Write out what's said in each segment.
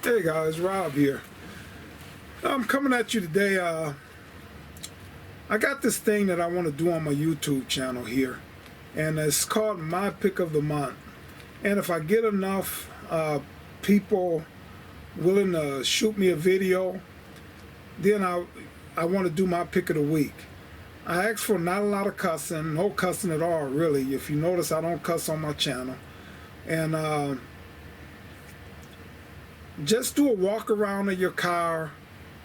Hey guys, Rob here. I'm coming at you today. I got this thing that I want to do on my YouTube channel here, and it's called My Pick of the Month. And if I get enough people willing to shoot me a video, then I want to do my pick of the week. I asked for not a lot of cussing, no cussing at all, really. If you notice, I don't cuss on my channel. And just do a walk around of your car,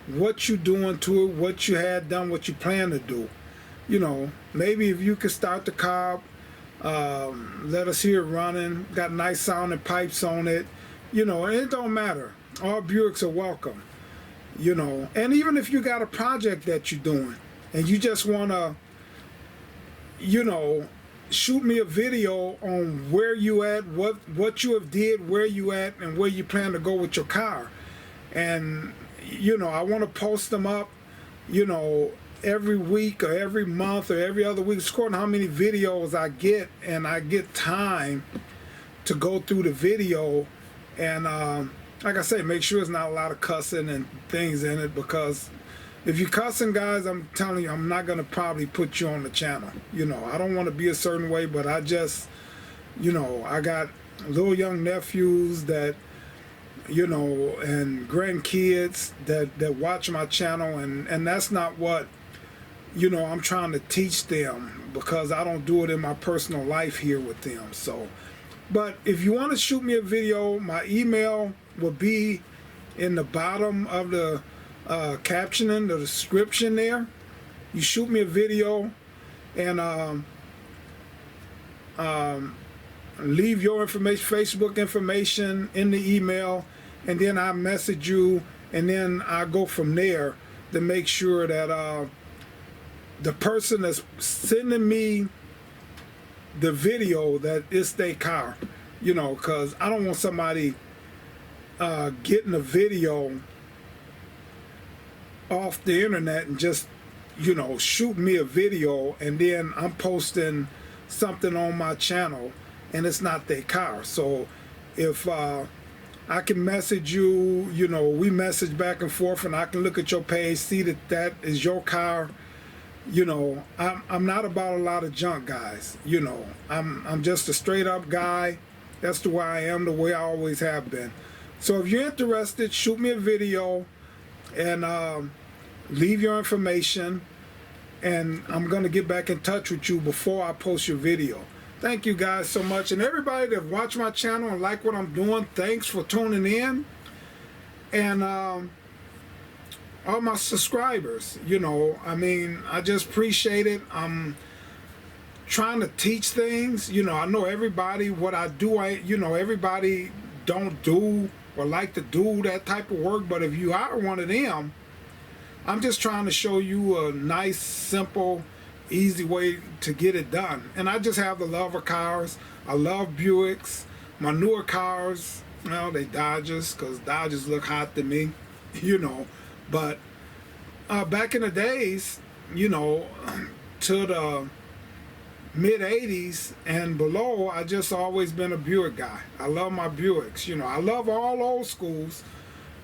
what you doing to it, what you had done, what you plan to do. You know, maybe if you could start the car, let us hear it running, got nice sounding pipes on it, you know, and it don't matter. All Buicks are welcome, you know. And even if you got a project that you're doing and you just want to, you know, shoot me a video on where you at, what you have did, where you at, and where you plan to go with your car. And you know, I want to post them up, you know, every week or every month or every other week, according to how many videos I get, and I get time to go through the video. And like I say, make sure it's not a lot of cussing and things in it, because if you're cussing, guys, I'm telling you, I'm not going to probably put you on the channel. You know, I don't want to be a certain way, but I just, you know, I got little young nephews that, you know, and grandkids that watch my channel, and that's not what, you know, I'm trying to teach them, because I don't do it in my personal life here with them. So, but if you want to shoot me a video, my email will be in the bottom of the captioning, the description there. You shoot me a video and leave your information, Facebook information in the email, and then I message you, and then I go from there to make sure that the person that's sending me the video, that it's their car, you know, because I don't want somebody getting a video off the internet and just, you know, shoot me a video, and then I'm posting something on my channel and it's not their car. So if I can message you, you know, we message back and forth, and I can look at your page, see that that is your car. You know, I'm not about a lot of junk, guys. You know, I'm just a straight up guy. That's the way I am, the way I always have been. So if you're interested, shoot me a video and leave your information, and I'm going to get back in touch with you before I post your video. Thank you guys so much, and everybody that watch my channel and like what I'm doing, thanks for tuning in. And all my subscribers, you know, I mean, I just appreciate it. I'm trying to teach things, you know. I know everybody, what I do, you know, everybody don't do or like to do that type of work, but if you are one of them, I'm just trying to show you a nice, simple, easy way to get it done. And I just have the love of cars. I love Buicks. My newer cars, well, they Dodges, because Dodges look hot to me, you know. But back in the days, you know, to the mid-'80s and below, I just always been a Buick guy. I love my Buicks. You know, I love all old schools.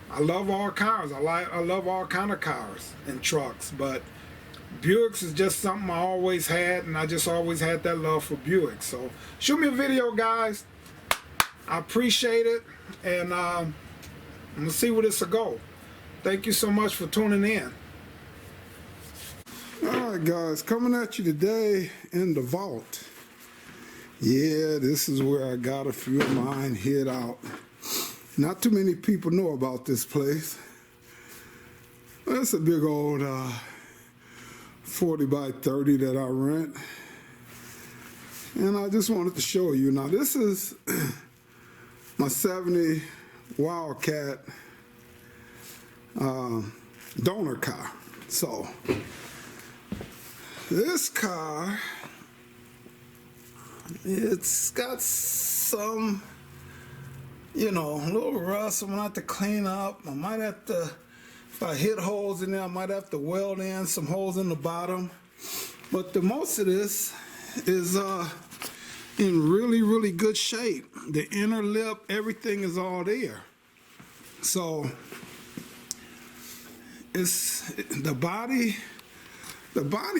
I love all cars. I love all kind of cars and trucks. But Buicks is just something I always had, and I just always had that love for Buick. So shoot me a video, guys. I appreciate it, and I'm gonna see where this will go. Thank you so much for tuning in. All right, guys, coming at you today in the vault. Yeah, this is where I got a few of mine hid out. Not too many people know about this place. That's a big old 40 by 30 that I rent. And I just wanted to show you. Now, this is my 70 Wildcat donor car. So this car, it's got some, you know, a little rust. I'm gonna have to clean up. I might have to, if I hit holes in there, I might have to weld in some holes in the bottom. But the most of this is in really good shape. The inner lip, everything is all there. So it's the body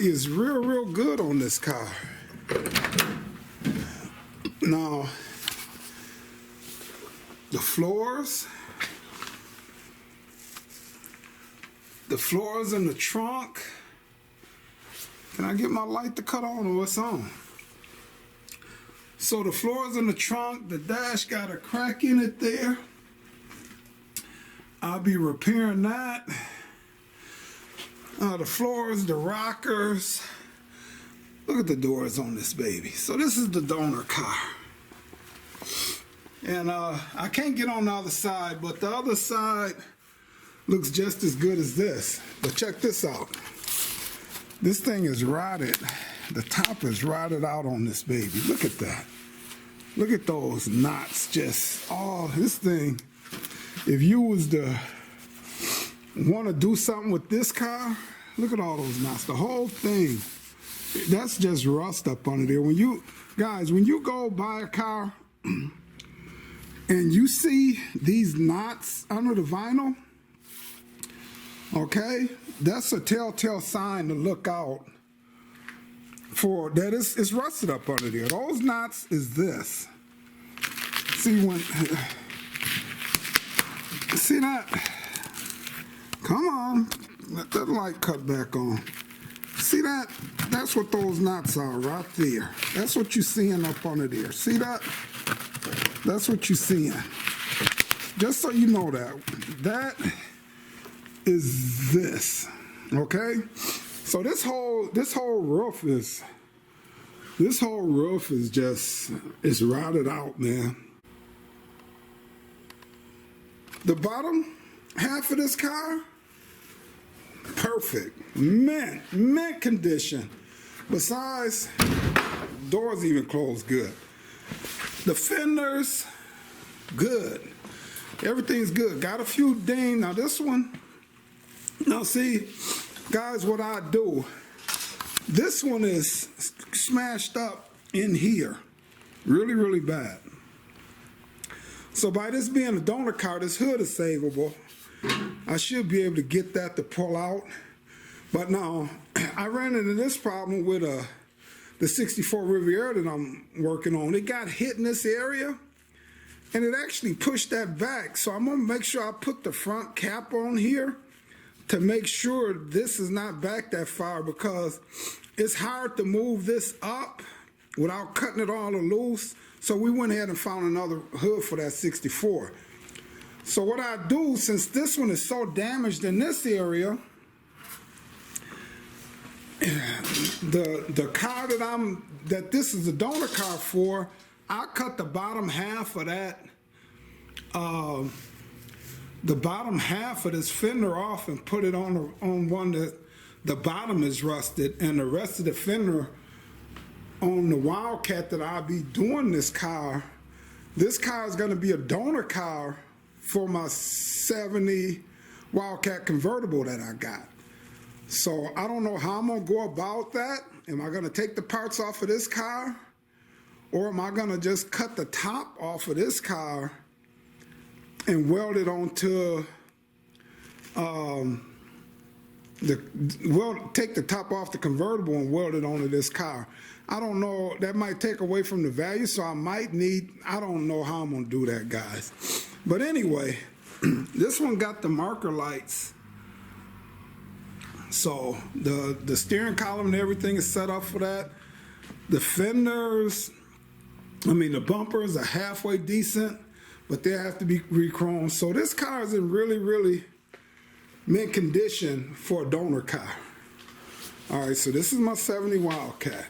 is real good on this car. Now the floors in the trunk. Can I get my light to cut on or what's on? So the floors in the trunk, the dash got a crack in it there. I'll be repairing that. The floors, the rockers. Look at the doors on this baby. So this is the donor car. And I can't get on the other side, but the other side looks just as good as this. But check this out. This thing is rotted. The top is rotted out on this baby. Look at that. Look at those knots. Just, this thing, if you was to want to do something with this car, look at all those knots. The whole thing, that's just rust up under there. When you go buy a car and you see these knots under the vinyl, okay, that's a telltale sign to look out for, that it's rusted up under there. Those knots is this. See that? Come on, let that light cut back on. See that? That's what those knots are right there. That's what you're seeing up under there. See that? That's what you're seeing. Just so you know that is this. Okay? So this whole roof is just, it's rotted out, man. The bottom half of this car, perfect, mint condition. Besides, doors even closed good. The fenders, good. Everything's good. Got a few dings. Now this one, now see, guys, what I do, this one is smashed up in here, really bad. So by this being a donor car, this hood is savable. I should be able to get that to pull out. But now, I ran into this problem with the 64 Riviera that I'm working on. It got hit in this area, and it actually pushed that back. So I'm gonna make sure I put the front cap on here to make sure this is not back that far, because it's hard to move this up without cutting it all loose. So we went ahead and found another hood for that 64. So what I do, since this one is so damaged in this area, the car that this is a donor car for, I cut the bottom half of that, the bottom half of this fender off and put it on one that the bottom is rusted, and the rest of the fender on the Wildcat that I'll be doing this car. This car is going to be a donor car for my 70 Wildcat convertible that I got. So I don't know how I'm going to go about that. Am I going to take the parts off of this car, or am I going to just cut the top off of this car and weld it onto take the top off the convertible and weld it onto this car? I don't know. That might take away from the value, so I don't know how I'm going to do that, guys. But anyway, this one got the marker lights. So the steering column and everything is set up for that. The fenders, the bumpers are halfway decent, but they have to be re-chromed. So this car is in really mint condition for a donor car. All right, so this is my 70 Wildcat.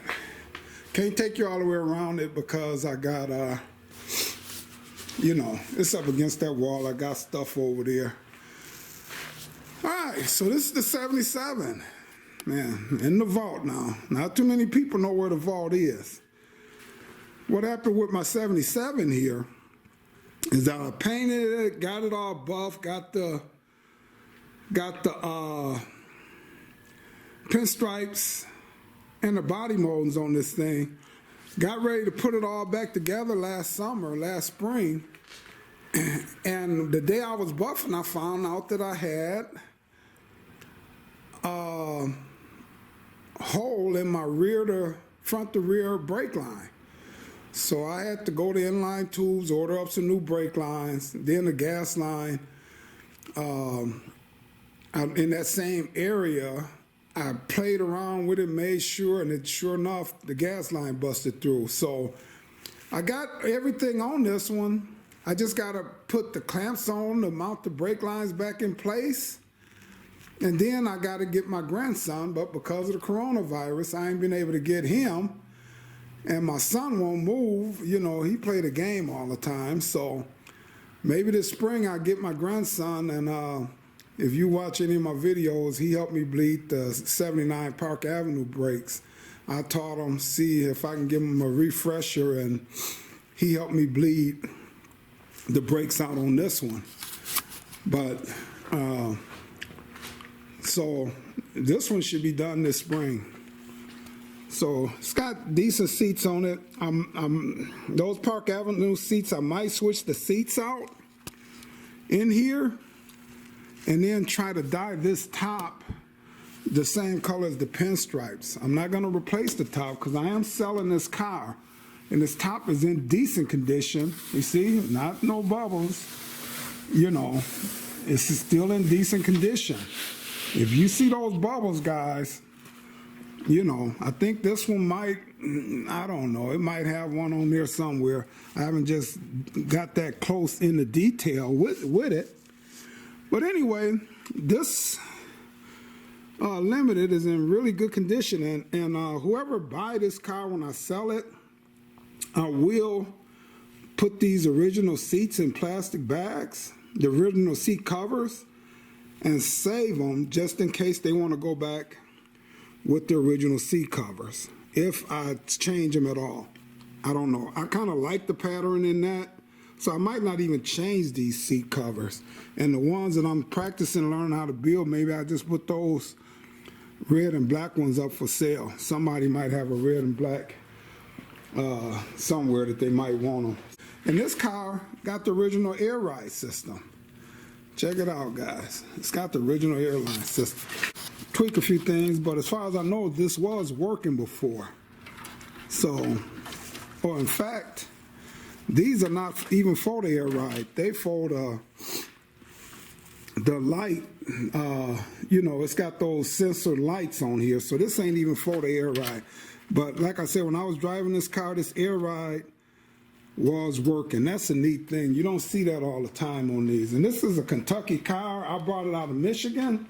Can't take you all the way around it because I got, it's up against that wall. I got stuff over there. All right, so this is the 77. Man, in the vault now. Not too many people know where the vault is. What happened with my 77 here is that I painted it, got it all buff, got the pinstripes and the body moldings on this thing. Got ready to put it all back together last spring. And the day I was buffing, I found out that I had a hole in my front to rear brake line. So I had to go to Inline Tubes, order up some new brake lines, then the gas line. In that same area, I played around with it, made sure, and sure enough, the gas line busted through. So I got everything on this one. I just got to put the clamps on to mount the brake lines back in place. And then I got to get my grandson, but because of the coronavirus, I ain't been able to get him. And my son won't move. You know, he played a game all the time. So maybe this spring I'll get my grandson. And if you watch any of my videos, he helped me bleed the 79 Park Avenue brakes. I taught him, see if I can give him a refresher, and he helped me bleed the brakes out on this one. But so this one should be done this spring. So it's got decent seats on it. Those Park Avenue seats, I might switch the seats out in here and then try to dye this top the same color as the pinstripes. I'm not going to replace the top because I am selling this car. And this top is in decent condition. You see, not no bubbles. You know, it's still in decent condition. If you see those bubbles, guys, you know, I think this one might, I don't know, it might have one on there somewhere. I haven't just got that close in the detail with it. But anyway, this Limited is in really good condition. And whoever buy this car when I sell it, I will put these original seats in plastic bags, the original seat covers, and save them just in case they want to go back with the original seat covers, if I change them at all. I don't know. I kind of like the pattern in that, so I might not even change these seat covers. And the ones that I'm practicing learning how to build, maybe I just put those red and black ones up for sale. Somebody might have a red and black somewhere that they might want them. And this car got the original air ride system. Check it out, guys. It's got the original airline system. Tweak a few things, but as far as I know, this was working before. So, or in fact, these are not even for the air ride. They for the light, you know, it's got those sensor lights on here. So this ain't even for the air ride. But like I said, when I was driving this car, this air ride was working. That's a neat thing. You don't see that all the time on these. And this is a Kentucky car. I brought it out of Michigan,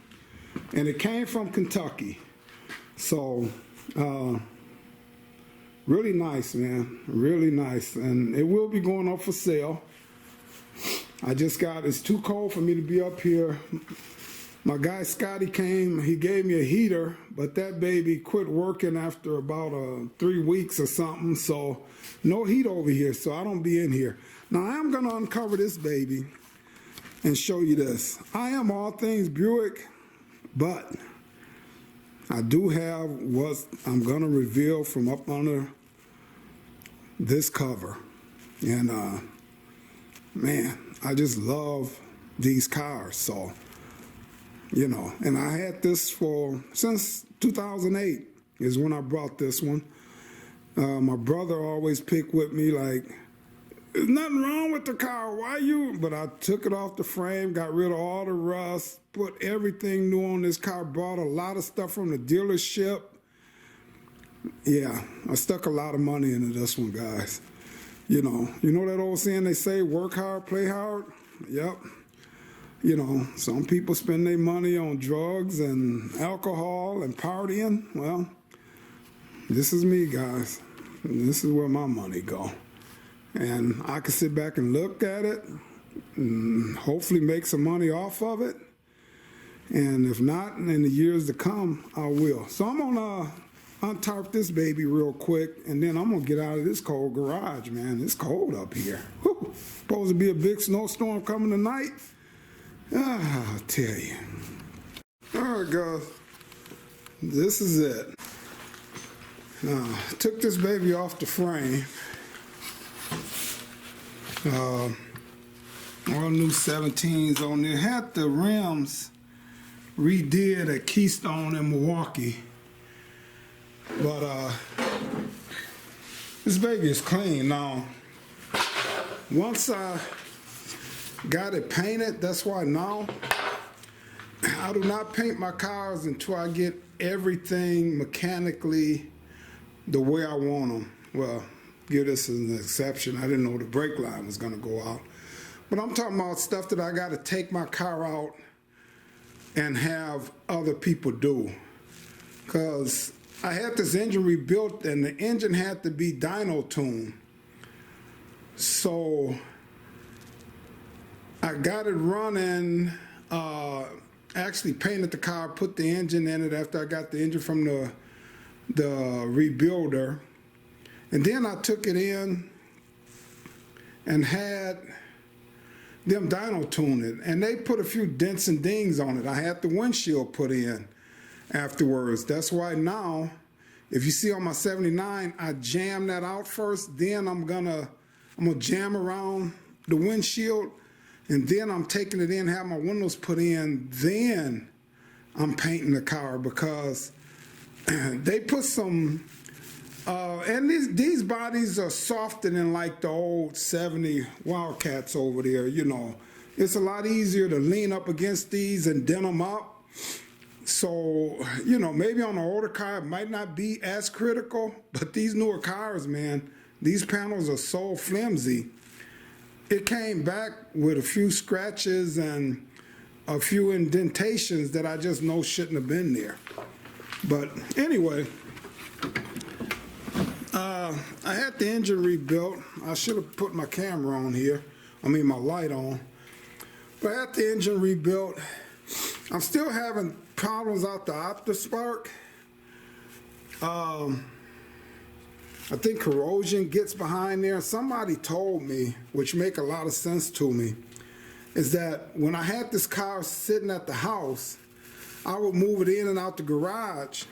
and it came from Kentucky. So, really nice, man. Really nice. And it will be going up for sale. I just got, it's too cold for me to be up here. My guy Scotty came, he gave me a heater, but that baby quit working after about 3 weeks or something, so no heat over here, so I don't be in here. Now I am going to uncover this baby and show you this. I am all things Buick, but I do have what I'm going to reveal from up under this cover. And man, I just love these cars, so you know, and I had this since 2008 is when I brought this one. My brother always picked with me like, there's nothing wrong with the car, why you? But I took it off the frame, got rid of all the rust, put everything new on this car, bought a lot of stuff from the dealership. Yeah, I stuck a lot of money into this one, guys. You know that old saying they say, work hard, play hard? Yep. You know, some people spend their money on drugs and alcohol and partying. Well, this is me, guys. This is where my money go. And I can sit back and look at it and hopefully make some money off of it. And if not, in the years to come, I will. So I'm going to untarp this baby real quick, and then I'm going to get out of this cold garage, man. It's cold up here. Whew. Supposed to be a big snowstorm coming tonight. I'll tell you. All right, guys. This is it. Now, took this baby off the frame. All new 17s on there. Had the rims redid at Keystone in Milwaukee. But this baby is clean now. Once I got it painted, that's why now I do not paint my cars until I get everything mechanically the way I want them. Well, give this as an exception. I didn't know the brake line was going to go out. But I'm talking about stuff that I got to take my car out and have other people do. Because I had this engine rebuilt and the engine had to be dyno tuned. So I got it running, actually painted the car, put the engine in it after I got the engine from the rebuilder. And then I took it in and had them dyno tune it. And they put a few dents and dings on it. I had the windshield put in afterwards. That's why now, if you see on my 79, I jam that out first. Then I'm gonna jam around the windshield. And then I'm taking it in, have my windows put in. Then I'm painting the car because they put some, and these bodies are softer than like the old 70 Wildcats over there, you know. It's a lot easier to lean up against these and dent them up. So, you know, maybe on an older car it might not be as critical, but these newer cars, man, these panels are so flimsy. It came back with a few scratches and a few indentations that I just know shouldn't have been there. But anyway, I had the engine rebuilt. I should have put my camera on here. I mean, my light on. But I had the engine rebuilt. I'm still having problems out the OptiSpark. I think corrosion gets behind there. Somebody told me, which make a lot of sense to me, is that when I had this car sitting at the house, I would move it in and out the garage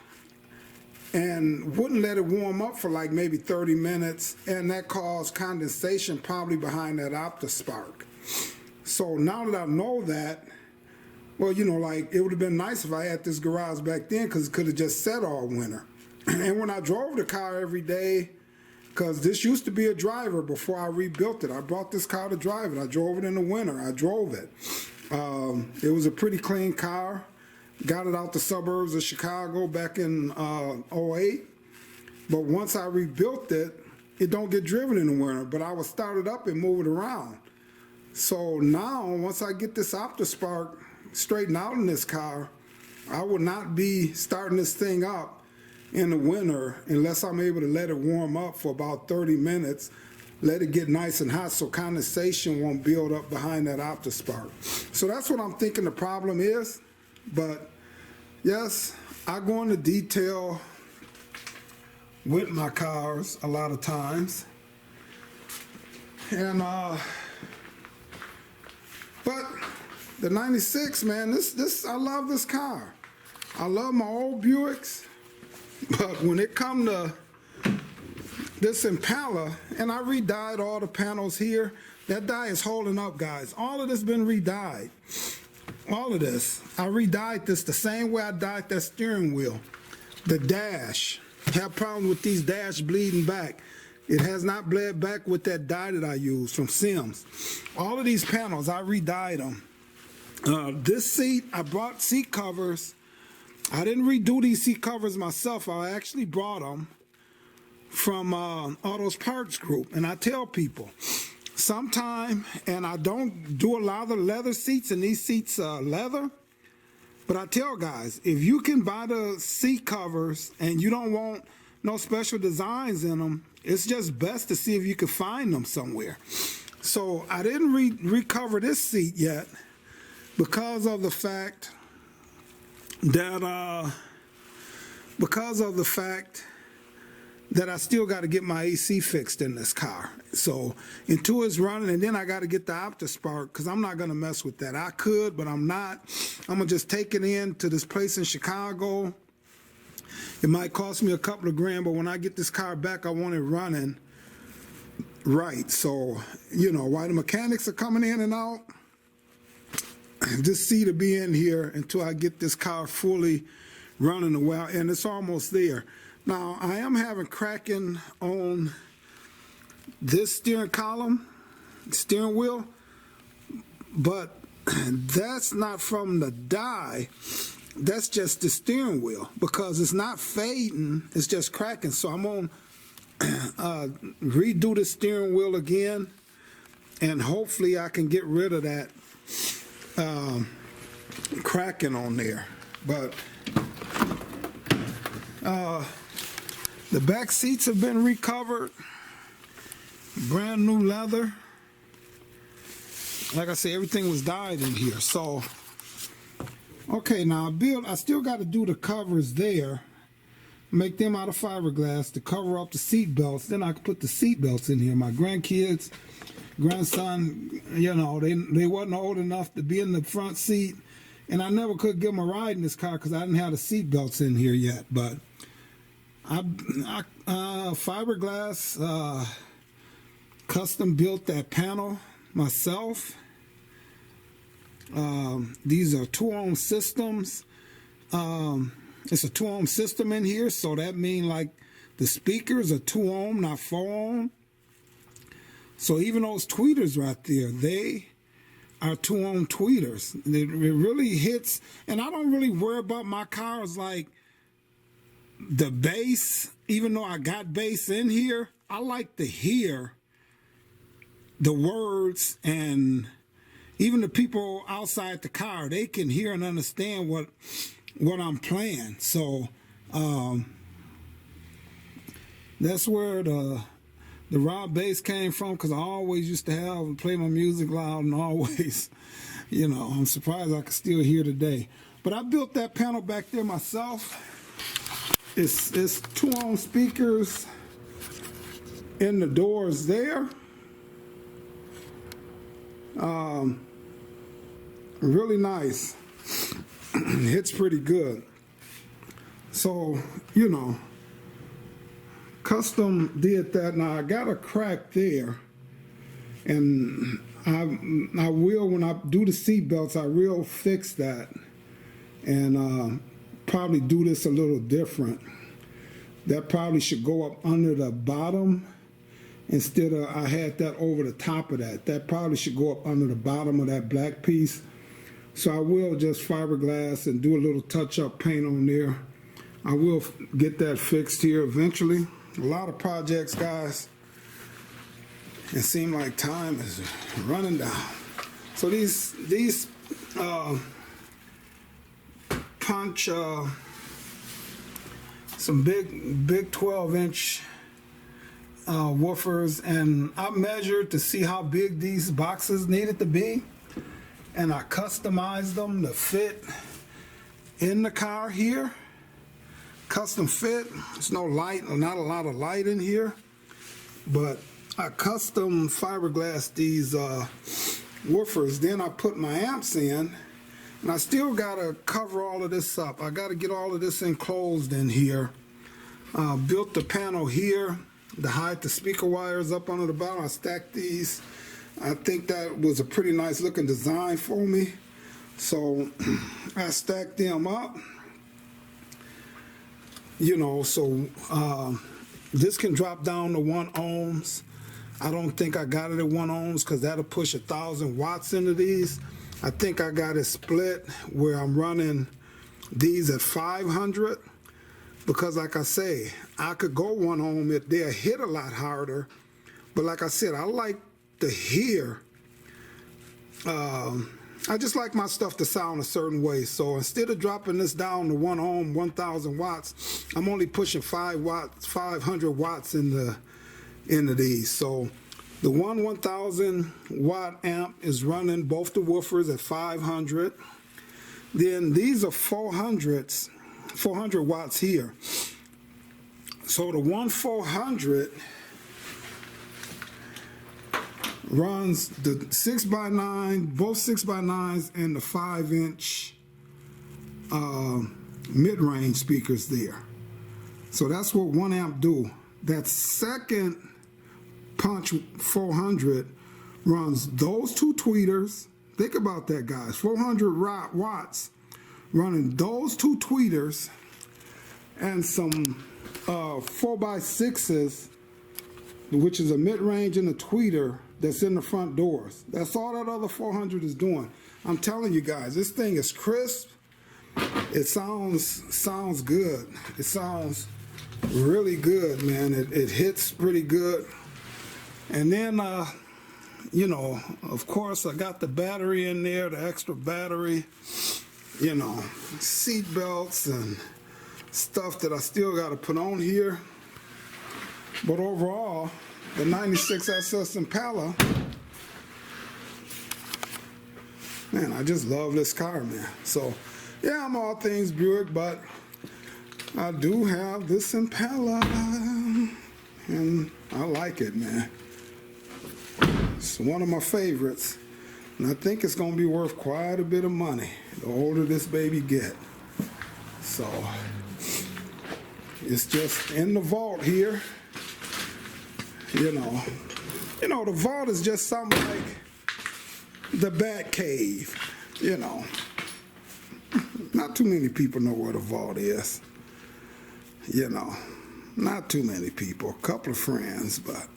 and wouldn't let it warm up for like maybe 30 minutes, and that caused condensation probably behind that OptiSpark. So now that I know that, well, you know, like it would have been nice if I had this garage back then because it could have just sat all winter. And when I drove the car every day, because this used to be a driver before I rebuilt it. I brought this car to drive it. I drove it in the winter. I drove it. It was a pretty clean car. Got it out the suburbs of Chicago back in '08. But once I rebuilt it, it don't get driven in the winter. But I would start it up and move it around. So now, once I get this OptiSpark straightened out in this car, I would not be starting this thing up in the winter unless I'm able to let it warm up for about 30 minutes, let it get nice and hot so condensation won't build up behind that OptiSpark. So that's what I'm thinking the problem is. But yes, I go into detail with my cars a lot of times. And but the 96, man, this I love this car. I love my old Buicks. But when it come to this Impala, and I re-dyed all the panels here, that dye is holding up, guys. All of this been re-dyed. All of this. I re-dyed this the same way I dyed that steering wheel. The dash. I have problems with these dash bleeding back. It has not bled back with that dye that I used from Sims. All of these panels, I re-dyed them. This seat, I brought seat covers. I didn't redo these seat covers myself. I actually brought them from Autos Parts Group. And I tell people, sometime, and I don't do a lot of the leather seats, and these seats are leather, but I tell guys, if you can buy the seat covers and you don't want no special designs in them, it's just best to see if you can find them somewhere. So I didn't recover this seat yet because of the fact that I still got to get my AC fixed in this car. So until it's running, and then I got to get the OptiSpark because I'm not going to mess with that. I could, but I'm not. I'm going to just take it in to this place in Chicago. It might cost me a couple of grand, but when I get this car back, I want it running. right. So, you know, while the mechanics are coming in and out, this seat will be in here until I get this car fully running well, and it's almost there. Now, I am having cracking on this steering wheel, but that's not from the die. That's just the steering wheel, because it's not fading, it's just cracking. So I'm going to redo the steering wheel again, and hopefully I can get rid of that cracking on there. But the back seats have been recovered, brand new leather. Like I said, everything was dyed in here. So okay, now I still got to do the covers there, make them out of fiberglass to cover up the seat belts. Then I can put the seat belts in here. My grandkids, grandson, you know, they wasn't old enough to be in the front seat, and I never could give them a ride in this car because I didn't have the seat belts in here yet. But I fiberglass custom built that panel myself. These are 2-ohm systems. It's a 2-ohm system in here, so that means like the speakers are 2-ohm, not 4-ohm. So even those tweeters right there, they are 2-ohm tweeters. It really hits, and I don't really worry about my cars like the bass. Even though I got bass in here, I like to hear the words, and even the people outside the car, they can hear and understand what I'm playing. So that's where the raw bass came from, because I always used to have and play my music loud, and always, you know, I'm surprised I can still hear today. But I built that panel back there myself. It's 2-ohm speakers in the doors there. Really nice. Hits pretty good. So, you know, custom did that. Now I got a crack there, and I will, when I do the seat belts, I will fix that, and probably do this a little different. That probably should go up under the bottom instead of, I had that over the top of that. That probably should go up under the bottom of that black piece. So I will just fiberglass and do a little touch-up paint on there. I will get that fixed here eventually. A lot of projects, guys. It seems like time is running down. So these punch some big 12-inch woofers, and I measured to see how big these boxes needed to be, and I customized them to fit in the car here. Custom fit. There's no light, not a lot of light in here, but I custom fiberglass these woofers. Then I put my amps in, and I still gotta cover all of this up. I gotta get all of this enclosed in here. Built the panel here to hide the speaker wires up under the bottom. I stacked these. I think that was a pretty nice looking design for me. So I stacked them up. You know, so this can drop down to 1 ohms. I don't think I got it at 1 ohms because that'll push 1,000 watts into these. I think I got it split where I'm running these at 500, because like I say, I could go 1 ohm if they'll hit a lot harder. But like I said, I like to hear, I just like my stuff to sound a certain way. So instead of dropping this down to 1 ohm, 1,000 watts, I'm only pushing 500 watts into these. So the 1,000 watt amp is running both the woofers at 500. Then these are 400 watts here. So the 400 runs the 6x9, both 6x9s, and the 5-inch mid-range speakers there. So that's what 1 amp do. That second Punch 400 runs those two tweeters. Think about that, guys. 400 watts running those two tweeters and some 4x6s, which is a mid-range and a tweeter that's in the front doors. That's all that other 400 is doing. I'm telling you guys, this thing is crisp. It sounds good. It sounds really good, man. It hits pretty good. And then, you know, of course, I got the battery in there, the extra battery, you know, seat belts and stuff that I still got to put on here. But overall, the 96 SS Impala, man, I just love this car, man. So, yeah, I'm all things Buick, but I do have this Impala, and I like it, man. It's one of my favorites, and I think it's going to be worth quite a bit of money the older this baby get. So, it's just in the vault here. You know, the vault is just something like the Bat Cave, you know. Not too many people know where the vault is. You know, not too many people. A couple of friends, but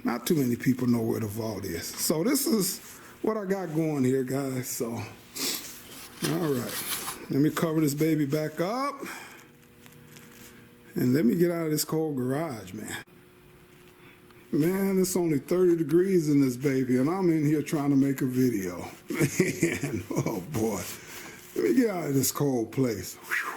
not too many people know where the vault is. So this is what I got going here, guys. So, all right. Let me cover this baby back up. And let me get out of this cold garage, man. Man, it's only 30 degrees in this baby, and I'm in here trying to make a video. Man, oh boy. Let me get out of this cold place. Whew.